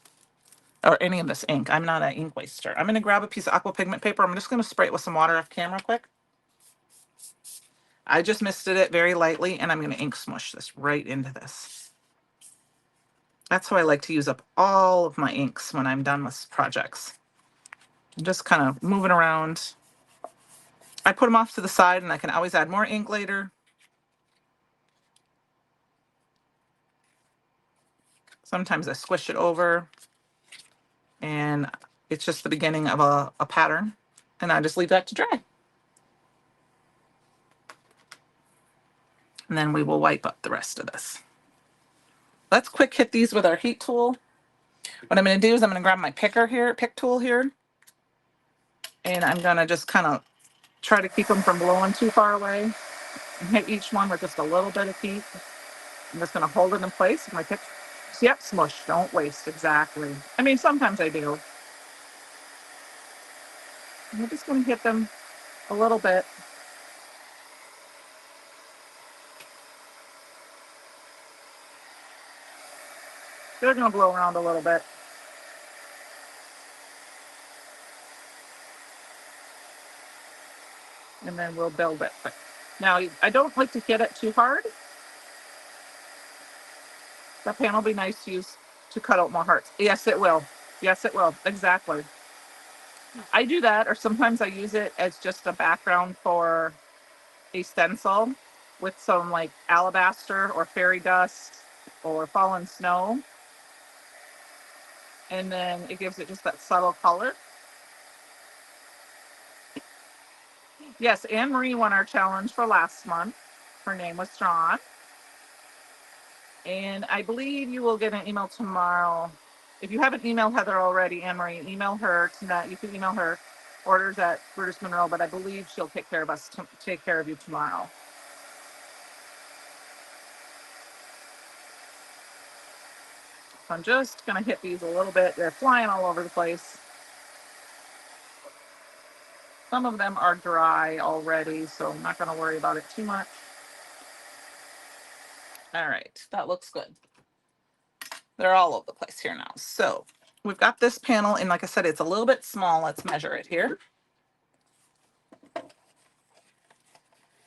or any of this ink. I'm not an ink waster. I'm going to grab a piece of aqua pigment paper. I'm just going to spray it with some water off camera quick. I just misted it very lightly, and I'm going to ink smush this right into this. That's how I like to use up all of my inks when I'm done with projects. I'm just kind of moving around. I put them off to the side, and I can always add more ink later. Sometimes I squish it over, and it's just the beginning of a pattern, and I just leave that to dry. And then we will wipe up the rest of this. Let's quick hit these with our heat tool. What I'm going to do is I'm going to grab my pick tool here, and I'm going to just kind of try to keep them from blowing too far away, and hit each one with just a little bit of heat. I'm just going to hold it in place with my pick. Yep, smush. Don't waste. Exactly. I mean, sometimes I do. I'm just going to hit them a little bit. They're going to blow around a little bit. And then we'll build it quick. Now, I don't like to hit it too hard That pan will be nice to use to cut out more hearts. Yes, it will. Yes, it will. Exactly. I do that, or sometimes I use it as just a background for a stencil with some like alabaster or fairy dust or fallen snow. And then it gives it just that subtle color. Yes, Anne Marie won our challenge for last month. Her name was John. And I believe you will get an email tomorrow. If you haven't emailed Heather already, Anne Marie, email her tonight. You can email her orders at Brutus Monroe, but I believe she'll take care of us, take care of you tomorrow. So I'm just going to hit these a little bit. They're flying all over the place. Some of them are dry already, so I'm not going to worry about it too much. All right, that looks good. They're all over the place here now. So we've got this panel, and like I said, it's a little bit small. Let's measure it here.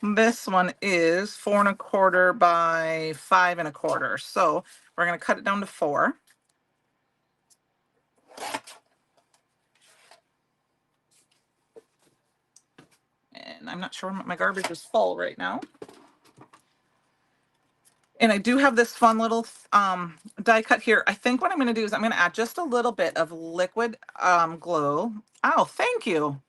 This one is 4¼ by 5¼ So we're going to cut it down to 4. And I'm not sure my garbage is full right now. And I do have this fun little die cut here. I think what I'm going to do is I'm going to add just a little bit of liquid glue. Oh, thank you,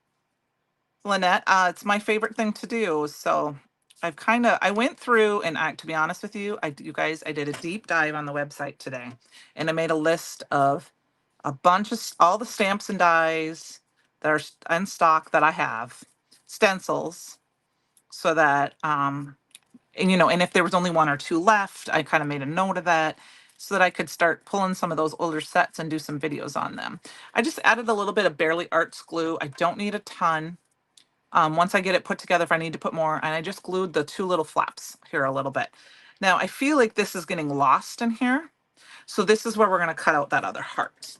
Lynette. It's my favorite thing to do. So I went through and to be honest with you, I did a deep dive on the website today, and I made a list of a bunch of all the stamps and dies that are in stock that I have, stencils, so that and and if there was only 1 or 2 left, I kind of made a note of that so that I could start pulling some of those older sets and do some videos on them. I just added a little bit of Barely Arts glue. I don't need a ton. Once I get it put together, if I need to put more, and I just glued the 2 little flaps here a little bit. Now I feel like this is getting lost in here. So this is where we're going to cut out that other heart.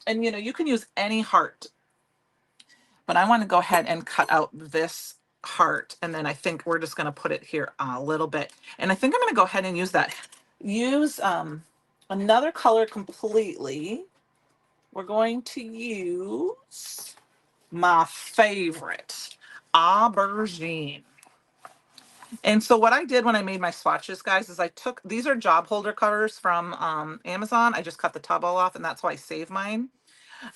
And you can use any heart, but I want to go ahead and cut out this heart. And then I think we're just going to put it here a little bit. And I think I'm going to go ahead and use another color completely. We're going to use my favorite, aubergine. And so what I did when I made my swatches, guys, is these are job holder cutters from Amazon. I just cut the tub all off, and that's why I save mine.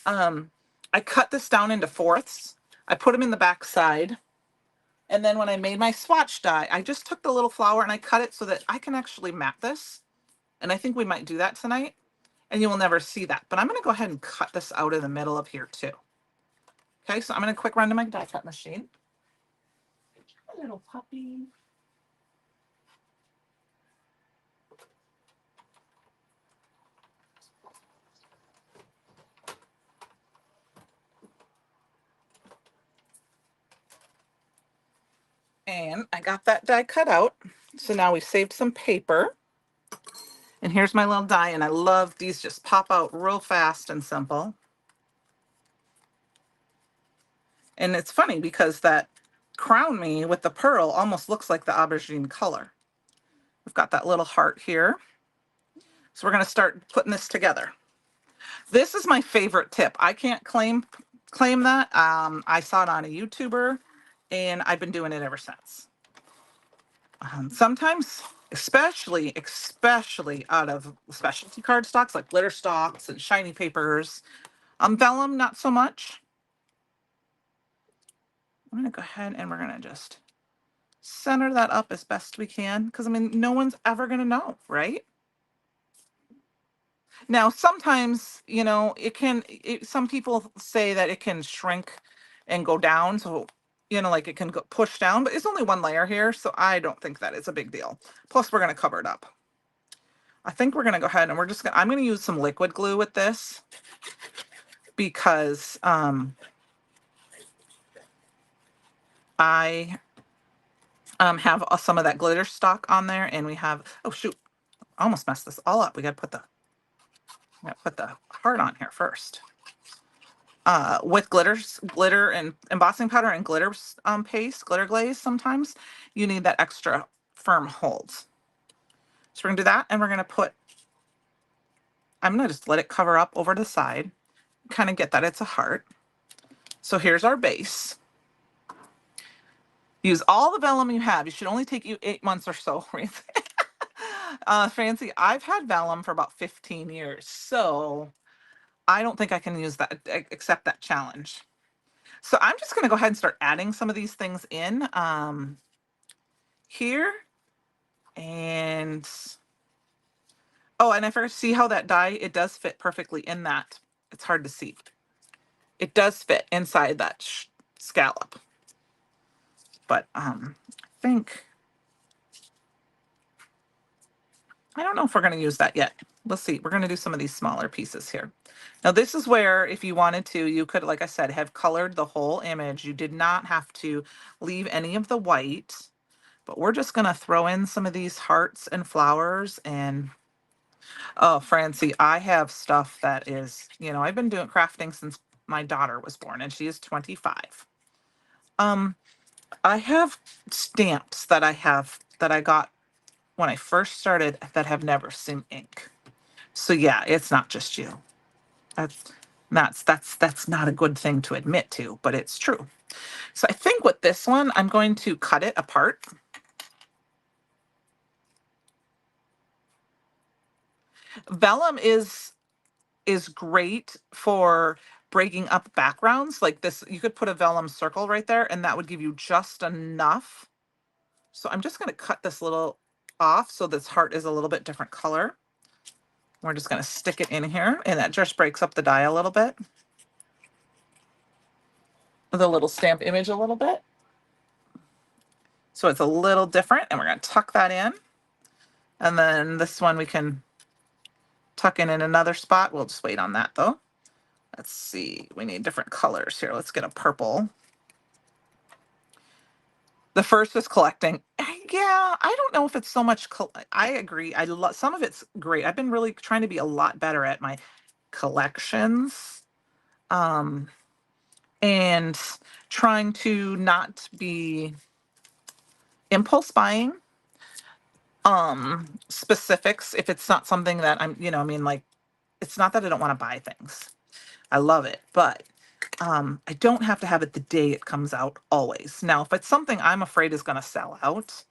I cut this down into fourths. I put them in the back side. And then when I made my swatch die, I just took the little flower and I cut it so that I can actually map this. And I think we might do that tonight. And you will never see that. But I'm going to go ahead and cut this out of the middle of here too. Okay, so I'm going to quick run to my die cut machine. A little puppy. And I got that die cut out. So now we've saved some paper. And here's my little die. And I love these, just pop out real fast and simple. And it's funny because that crown me with the pearl almost looks like the aubergine color. We've got that little heart here. So we're going to start putting this together. This is my favorite tip. I can't claim that. I saw it on a YouTuber, and I've been doing it ever since. Sometimes, especially out of specialty card stocks like glitter stocks and shiny papers, vellum not so much. I'm going to go ahead and we're going to just center that up as best we can, because I mean, no one's ever going to know, right? Now, sometimes, some people say that it can shrink and go down. So, like it can go push down, but it's only 1 layer here. So I don't think that is a big deal. Plus we're going to cover it up. I think we're going to go ahead and I'm going to use some liquid glue with this because, I, have some of that glitter stock on there, and we have, oh shoot, I almost messed this all up. We got to put the heart on here first. With glitter and embossing powder and glitter paste, glitter glaze, sometimes you need that extra firm hold. So we're gonna do that, and we're gonna put I'm gonna just let it cover up over the side, kind of get that it's a heart. So here's our base. Use all the vellum you have. It should only take you 8 months or so. Francie, I've had vellum for about 15 years, so I don't think I can use that, accept that challenge. So I'm just going to go ahead and start adding some of these things in here. And, oh, and I forgot to see how that die, it does fit perfectly in that. It's hard to see. It does fit inside that scallop. But I think, I don't know if we're going to use that yet. Let's see. We're going to do some of these smaller pieces here. Now, this is where, if you wanted to, you could, like I said, have colored the whole image. You did not have to leave any of the white, but we're just going to throw in some of these hearts and flowers. And, oh, Francie, I have stuff that is, I've been doing crafting since my daughter was born, and she is 25. I have stamps that I got when I first started that have never seen ink. So yeah, it's not just you. That's not a good thing to admit to, but it's true. So I think with this one, I'm going to cut it apart. Vellum is great for breaking up backgrounds like this. You could put a vellum circle right there, and that would give you just enough. So I'm just going to cut this little off so this heart is a little bit different color. We're just going to stick it in here, and that just breaks up the die a little bit. The little stamp image a little bit. So it's a little different, and we're going to tuck that in. And then this one we can tuck in another spot. We'll just wait on that though. Let's see, we need different colors here. Let's get a purple. The first is collecting. Yeah, I don't know if it's so much. I agree. I love some of it's great. I've been really trying to be a lot better at my collections, and trying to not be impulse buying specifics if it's not something that I'm, I mean, like, it's not that I don't want to buy things. I love it, but I don't have to have it the day it comes out always. Now, if it's something I'm afraid is going to sell out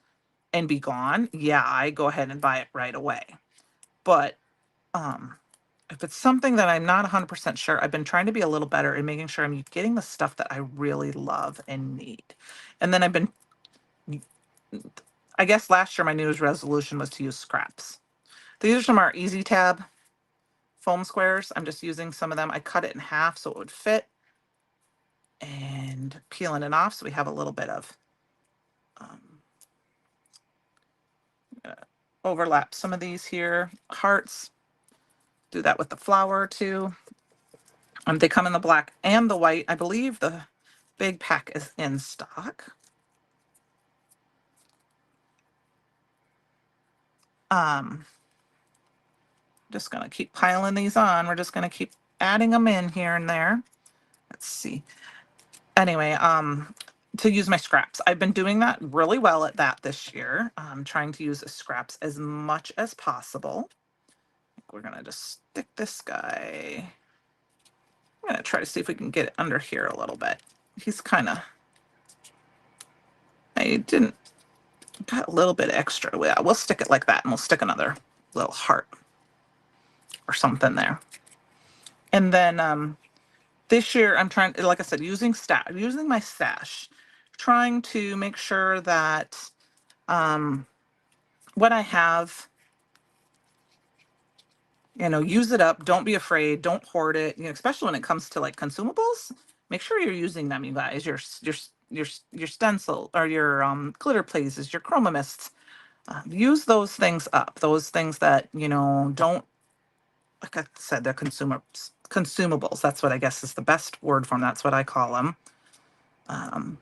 and be gone, yeah, I go ahead and buy it right away. But if it's something that I'm not 100% sure, I've been trying to be a little better in making sure I'm getting the stuff that I really love and need. And then I guess last year my New Year's resolution was to use scraps. These are some of our Easy Tab foam squares. I'm just using some of them. I cut it in half so it would fit, and peeling it off so we have a little bit of overlap some of these here. Hearts. Do that with the flower too. They come in the black and the white. I believe the big pack is in stock. Just going to keep piling these on. We're just going to keep adding them in here and there. Let's see. Anyway, to use my scraps. I've been doing that really well at that this year. I'm trying to use the scraps as much as possible. We're going to just stick this guy. I'm going to try to see if we can get it under here a little bit. He's kind of, I didn't, got a little bit extra. Yeah, we'll stick it like that, and we'll stick another little heart or something there. And then this year I'm trying, like I said, using my stash, trying to make sure that what I have, use it up. Don't be afraid. Don't hoard it. Especially when it comes to like consumables, make sure you're using them, you guys. Your stencil or your glitter plazes, your chroma mists. Use those things up. Those things that don't, like I said, they're consumables. That's what I guess is the best word for them. That's what I call them.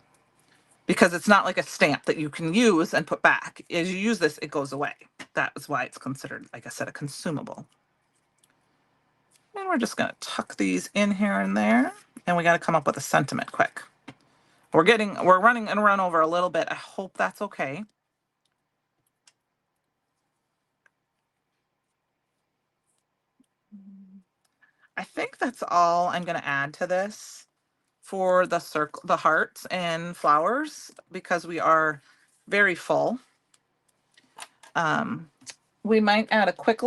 Because it's not like a stamp that you can use and put back. As you use this, it goes away. That is why it's considered, like I said, a consumable. And we're just going to tuck these in here and there. And we got to come up with a sentiment quick. We're running and run over a little bit. I hope that's okay. I think that's all I'm going to add to this for the hearts and flowers, because we are very full. We might add a quick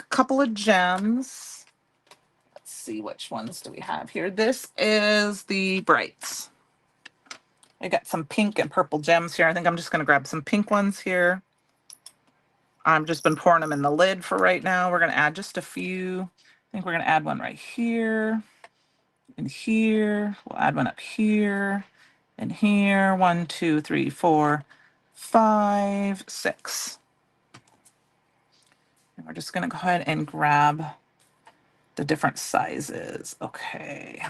couple of gems. Let's see, which ones do we have here? This is the brights. I got some pink and purple gems here. I think I'm just going to grab some pink ones here. I've just been pouring them in the lid for right now. We're going to add just a few. I think we're going to add one right here and here. We'll add one up here and here. 1, 2, 3, 4, 5, 6. And we're just going to go ahead and grab the different sizes. Okay.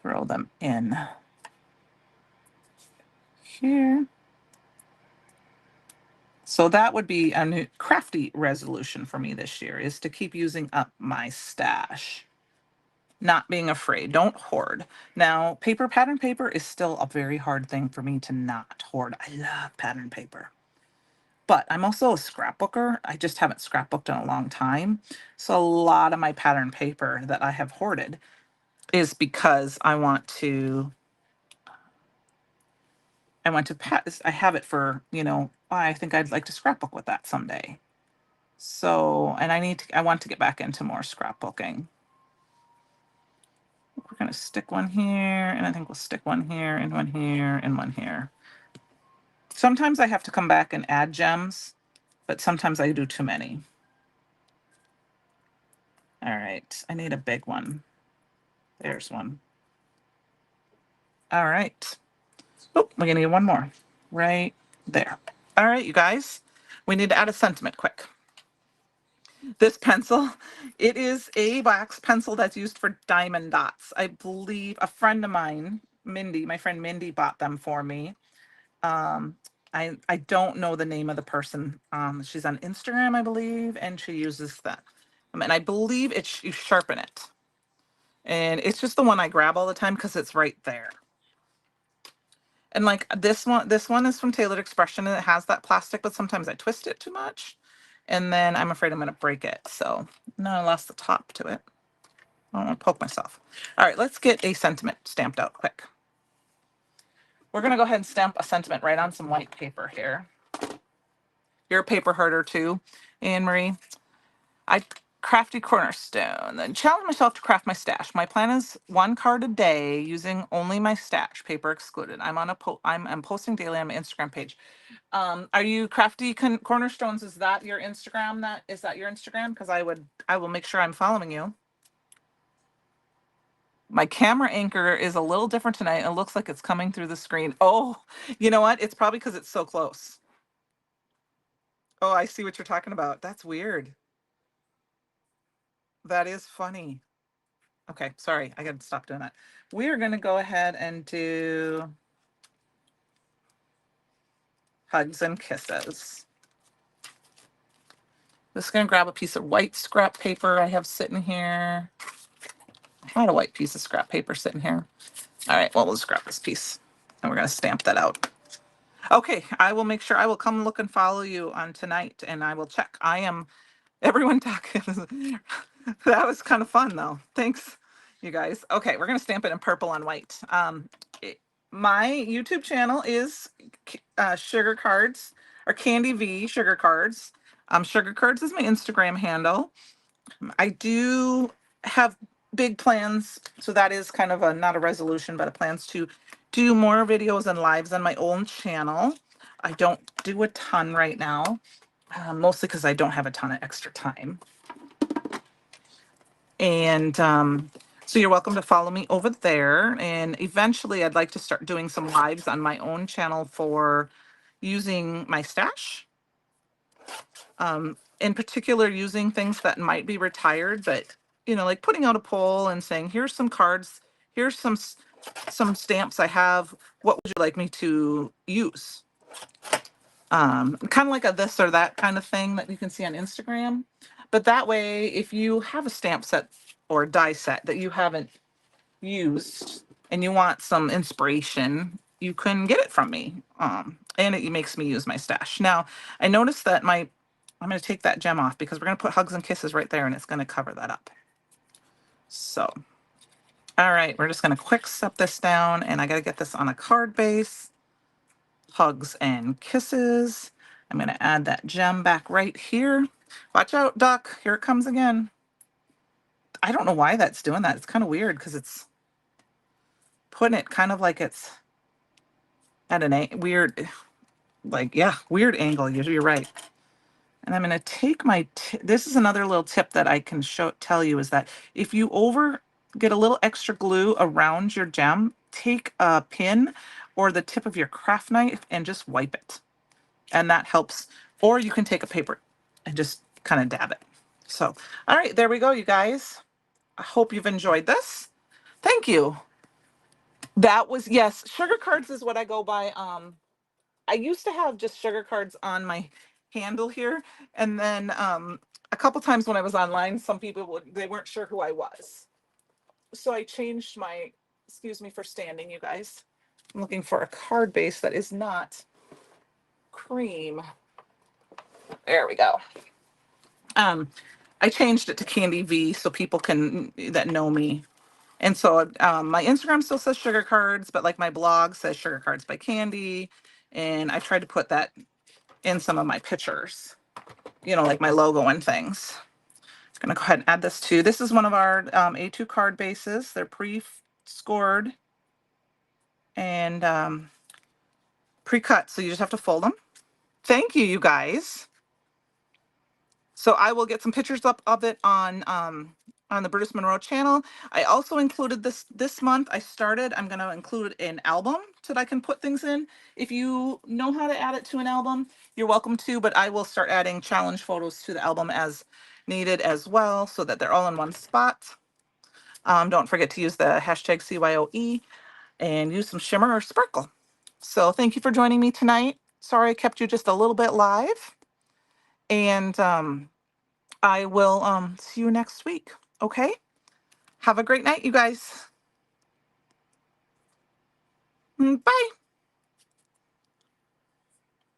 Throw them in here. So that would be a new crafty resolution for me this year, is to keep using up my stash. Not being afraid. Don't hoard. Now, pattern paper is still a very hard thing for me to not hoard. I love pattern paper. But I'm also a scrapbooker. I just haven't scrapbooked in a long time. So a lot of my pattern paper that I have hoarded is because I have it for, I think I'd like to scrapbook with that someday. So, and I want to get back into more scrapbooking. We're going to stick one here, and I think we'll stick one here, and one here, and one here. Sometimes I have to come back and add gems, but sometimes I do too many. All right, I need a big one. There's one. All right. Oh, we're going to need one more right there. All right, you guys, we need to add a sentiment quick. This pencil, it is a wax pencil that's used for diamond dots. I believe a friend of mine, my friend Mindy, bought them for me. I don't know the name of the person. She's on Instagram, I believe, and she uses that. And I believe you sharpen it. And it's just the one I grab all the time because it's right there. And like this one is from Tailored Expression, and it has that plastic, but sometimes I twist it too much. And then I'm afraid I'm going to break it. So now I lost the top to it. I don't want to poke myself. All right, let's get a sentiment stamped out quick. We're going to go ahead and stamp a sentiment right on some white paper here. You're a paper herder too, Anne Marie. I crafty cornerstone. Then challenge myself to craft my stash. My plan is 1 card a day using only my stash, paper excluded. I'm posting daily on my Instagram page. Are you crafty cornerstones? Is that your Instagram? Is that your Instagram? Because I will make sure I'm following you. My camera anchor is a little different tonight. It looks like it's coming through the screen. Oh, you know what? It's probably because it's so close. Oh, I see what you're talking about. That's weird. That is funny. Okay, sorry. I got to stop doing that. We are going to go ahead and do hugs and kisses. Just going to grab a piece of white scrap paper I have sitting here. I had a white piece of scrap paper sitting here. All right, well, we'll just grab this piece and we're going to stamp that out. Okay, I will make sure I will come look and follow you on tonight, and I will check. Everyone talking. That was kind of fun though. Thanks, you guys. Okay, we're going to stamp it in purple on white. My YouTube channel is Sugar Cards, or Candi V Sugar Cards. Sugar Cards is my Instagram handle. I do have big plans, so that is kind of not a resolution, but a plans to do more videos and lives on my own channel. I don't do a ton right now, mostly because I don't have a ton of extra time. And so you're welcome to follow me over there. And eventually I'd like to start doing some lives on my own channel for using my stash. In particular, using things that might be retired, but like putting out a poll and saying, here's some cards, here's some stamps I have. What would you like me to use? Kind of like a this or that kind of thing that you can see on Instagram. But that way, if you have a stamp set or a die set that you haven't used and you want some inspiration, you can get it from me. And it makes me use my stash. Now, I noticed that my I'm going to take that gem off because we're going to put Hugs and Kisses right there and it's going to cover that up. So, all right, we're just going to quick step this down and I got to get this on a card base. Hugs and Kisses. I'm going to add that gem back right here. Watch out, duck. Here it comes again. I don't know why that's doing that. It's kind of weird because it's putting it kind of like it's at an weird, like, yeah, weird angle. You're right. And I'm going to take my, this is another little tip that I can tell you is that if you get a little extra glue around your gem, take a pin or the tip of your craft knife and just wipe it. And that helps. Or you can take a paper and just kind of dab it. So, all right, there we go, you guys. I hope you've enjoyed this. Thank you. That was, yes, sugar cards is what I go by. I used to have just sugar cards on my handle here. And then a couple times when I was online, some people they weren't sure who I was. So I changed my, excuse me for standing, you guys. I'm looking for a card base that is not cream. There we go. I changed it to Candi V so people that know me. And so my Instagram still says sugar cards, but like my blog says sugar cards by Candi. And I tried to put that in some of my pictures, like my logo and things. I'm going to go ahead and add this too. This is one of our A2 card bases. They're pre-scored and pre-cut. So you just have to fold them. Thank you, you guys. So I will get some pictures up of it on the Bruce Monroe channel. I also included this month. I'm going to include an album so that I can put things in. If you know how to add it to an album, you're welcome to, but I will start adding challenge photos to the album as needed as well so that they're all in one spot. Don't forget to use the hashtag CYOE and use some shimmer or sparkle. So thank you for joining me tonight. Sorry I kept you just a little bit live. And I will see you next week. Okay? Have a great night, you guys. Bye.